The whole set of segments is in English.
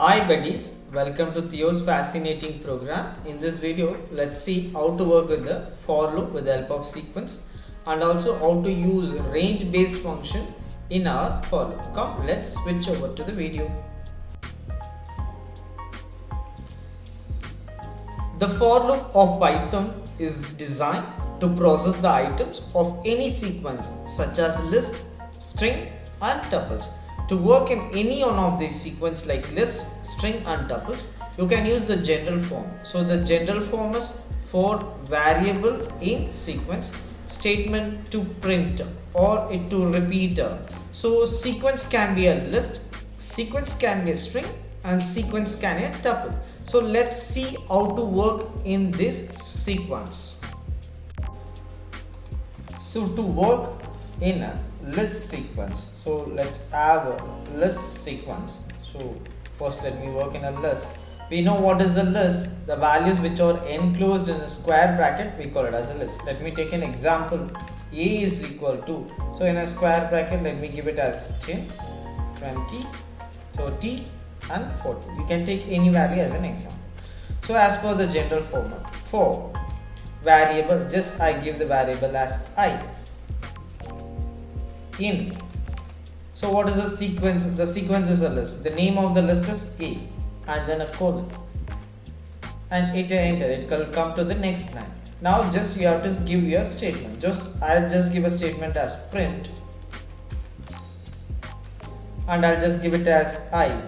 Hi buddies, welcome to Theo's fascinating program. In this video, let's see how to work with the for loop with the help of sequence and also how to use range based function in our for loop. Come, let's switch over to the video. The for loop of Python is designed to process the items of any sequence such as list, string and tuples. To work in any one of these sequence like list, string and tuples, you can use the general form. So the general form is for variable in sequence, statement to print or it to repeat. So sequence can be a list, sequence can be a string and sequence can be a tuple. So let's see how to work in this sequence. So to work in a list sequence, so let's have a list sequence. So first let me work in a list. We know what is a list. The values which are enclosed in a square bracket, we call it as a list. Let me take an example. A is equal to, so in a square bracket let me give it as 10, 20, 30 and 40. You can take any value as an example. So as per the general format, for variable, just I give the variable as I. In, so what is the sequence? The sequence is a list. The name of the list is A and then a colon and it enter. It will come to the next line. Now just you have to give your statement. I'll just give a statement as print and I'll just give it as I.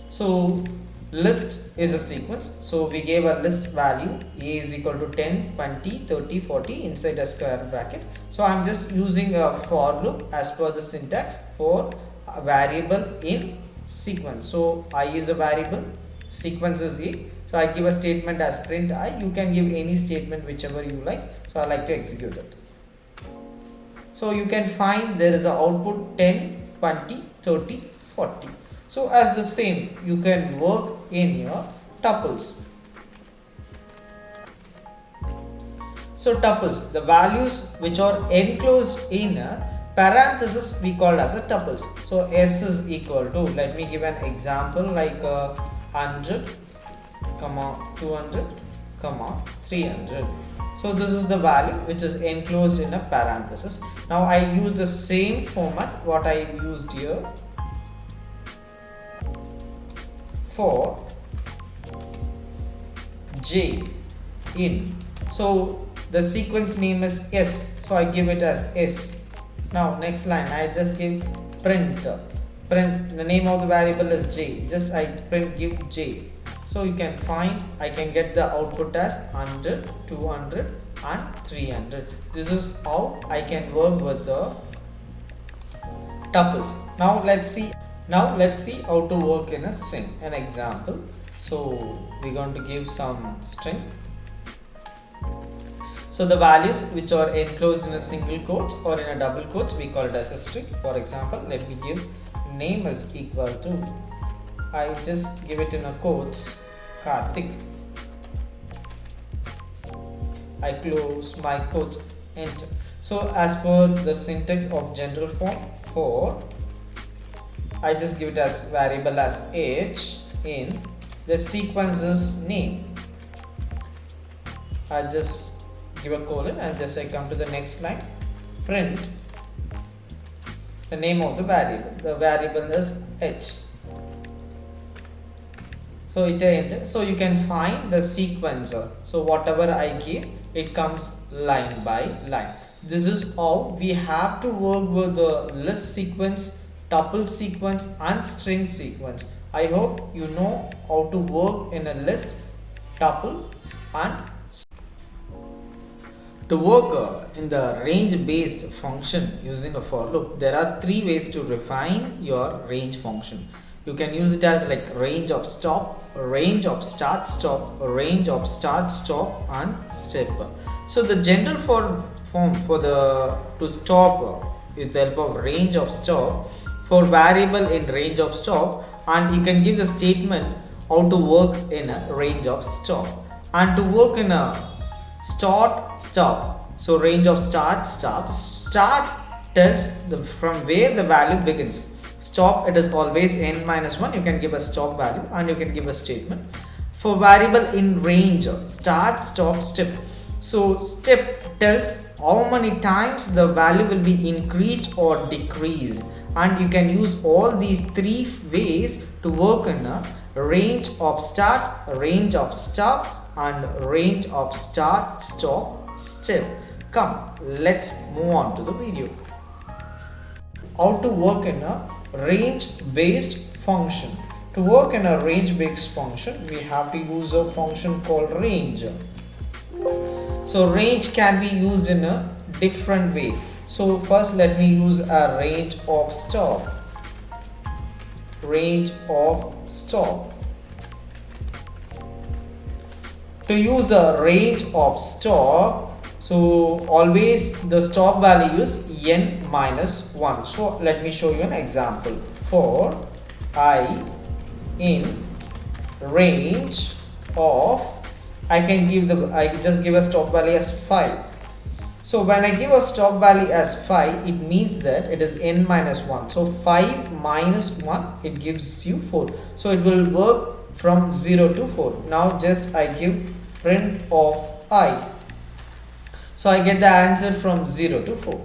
So list is a sequence, so we gave a list value A is equal to 10, 20, 30, 40 inside a square bracket. So I'm just using a for loop as per the syntax for a variable in sequence. So I is a variable, sequence is A, so I give a statement as print I. You can give any statement whichever you like, so I like to execute it. So you can find there is an output 10, 20, 30, 40. So as the same, you can work in your tuples. So tuples, the values which are enclosed in a parenthesis we call as a tuples. So S is equal to, let me give an example like 100, 200, 300. So this is the value which is enclosed in a parenthesis. Now I use the same format what I used here for J in. So the sequence name is S, so I give it as S. Now next line I just give print. The name of the variable is J, just I give J. So you can find, I can get the output as 100, 200 and 300. This is how I can work with the tuples. Now let's see how to work in a string. An example. So we're going to give some string. So the values which are enclosed in a single quote or in a double quote, we call it as a string. For example, let me give name is equal to, I just give it in a quotes, Karthik. I close my quotes, enter. So as per the syntax of general form, for I just give it as variable as H in the sequence's name. I just give a colon and just I come to the next line, print the name of the variable. The variable is H. So it enter. So you can find the sequencer. So whatever I give, it comes line by line. This is how we have to work with the list sequence, tuple sequence and string sequence. I hope you know how to work in a list, tuple and to work in the range based function using a for loop. There are three ways to refine your range function. You can use it as like range of stop, range of start stop, range of start stop and step. So the general form for the to stop with the help of range of stop for variable in range of stop, and you can give the statement how to work in a range of stop and to work in a start stop. So range of start stop, start tells from where the value begins. Stop, it is always n minus 1. You can give a stop value and you can give a statement. For variable in range, start, stop, step. So step tells how many times the value will be increased or decreased, and you can use all these three ways to work in a range of start, range of stop, and range of start, stop, step. Come, let's move on to the video. How to work in a range based function. To work in a range based function, we have to use a function called range. So range can be used in a different way. So first let me use a range of stop. Range of stop. To use a range of stop, so always the stop value is n minus 1. So let me show you an example. For I in range of, I just give a stop value as 5. So when I give a stop value as 5, it means that it is n minus 1. So 5 minus 1, it gives you 4. So it will work from 0 to 4. Now just I give print of I. So I get the answer from 0 to 4.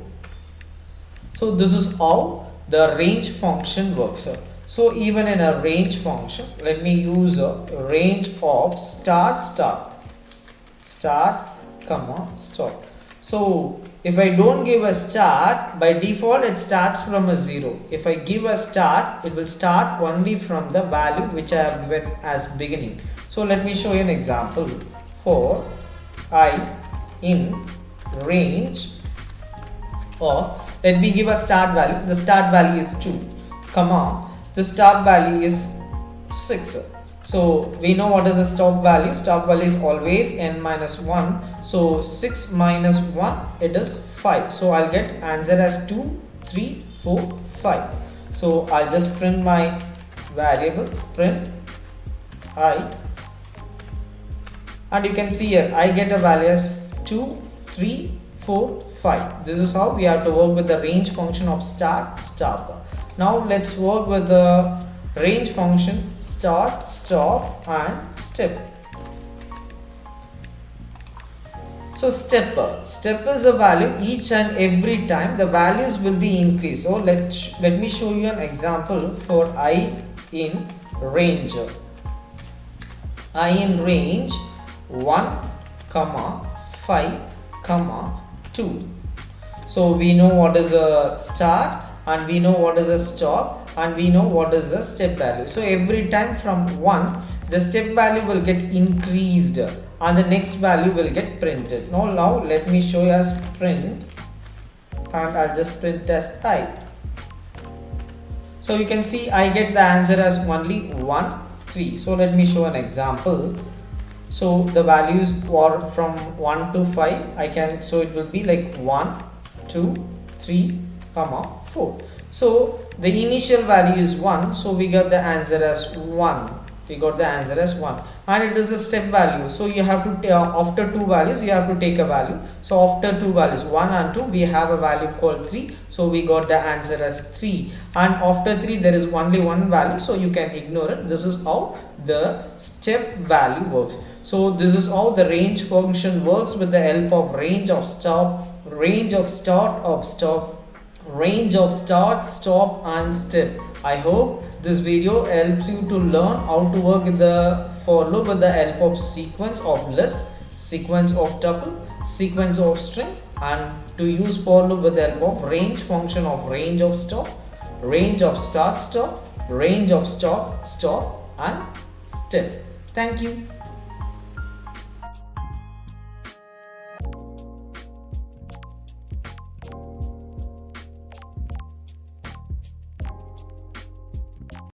So this is how the range function works. So even in a range function, let me use a range of start, comma, stop. So if I don't give a start, by default it starts from a 0. If I give a start, it will start only from the value which I have given as beginning. So let me show you an example. For I in range, or let me give a start value. The start value is 2, comma, the stop value is 6. So we know what is the stop value. Stop value is always n minus 1. So 6 minus 1, it is 5. So I'll get answer as 2, 3, 4, 5. So I'll just print my variable, print I, and you can see here I get a value as 2, 3, 4, 5. This is how we have to work with the range function of start, stop. Now let's work with the range function start, stop, and step. So step is a value each and every time the values will be increased. So let me show you an example for I in range. I in range 1, 5, 2. So we know what is a start, and we know what is a stop, and we know what is the step value. So every time from 1, the step value will get increased and the next value will get printed. Now let me show you as print, and I'll just print as I. So you can see I get the answer as only 1, 3. So let me show an example. So the values are from 1 to 5. So it will be like 1, 2, 3, 4. So the initial value is 1, so we got the answer as 1. And it is a step value. So you have to after 2 values you have to take a value. So after 2 values 1 and 2, we have a value called 3. So we got the answer as 3. And after 3 there is only one value, so you can ignore it. This is how the step value works. So this is how the range function works with the help of range of stop, range of start of stop, range of start, stop, and step. I hope this video helps you to learn how to work with the for loop with the help of sequence of list, sequence of tuple, sequence of string, and to use for loop with the help of range function of range of stop, range of start, stop, range of stop, and step. Thank you.